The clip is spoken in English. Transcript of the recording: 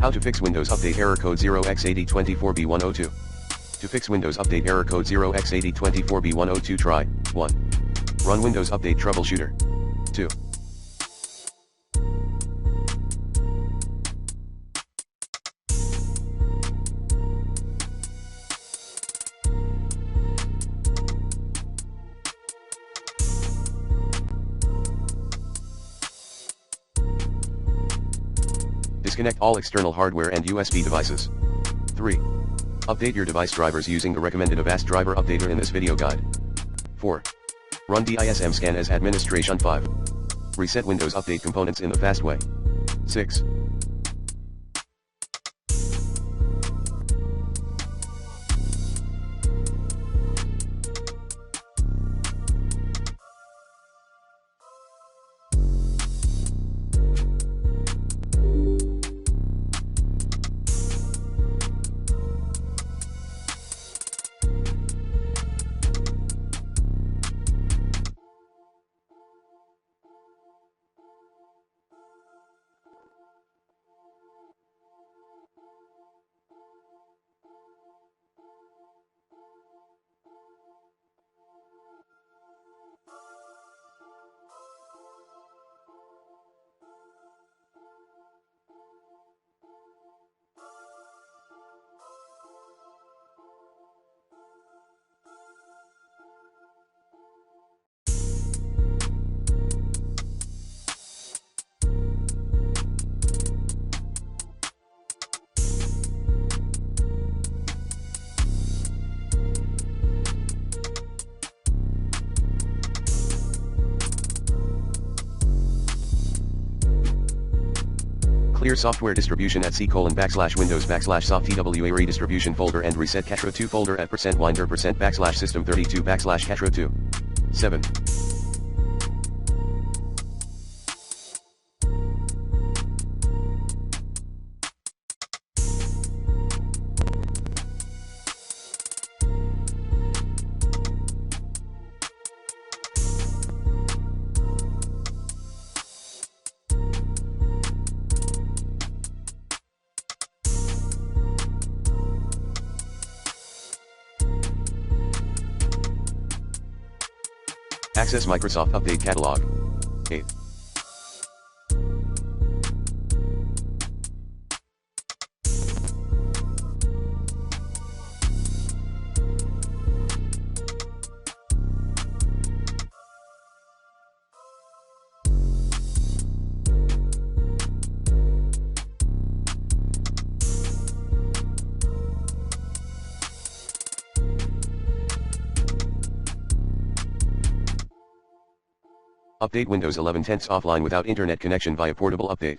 How to fix Windows Update error code 0x8024B102. To fix Windows Update error code 0x8024B102, try 1. Run Windows Update Troubleshooter. 2. Disconnect all external hardware and USB devices. 3. Update your device drivers using the recommended Avast driver updater in this video guide. 4. Run DISM scan as administration. 5. Reset Windows Update components in the fast way. 6. Clear software distribution at c:\windows\soft_twa redistribution folder and reset Catro2 folder at %winder%system32 /Catro2. 7. Access Microsoft Update Catalog. 8. Update Windows 11 10 offline without internet connection via portable update.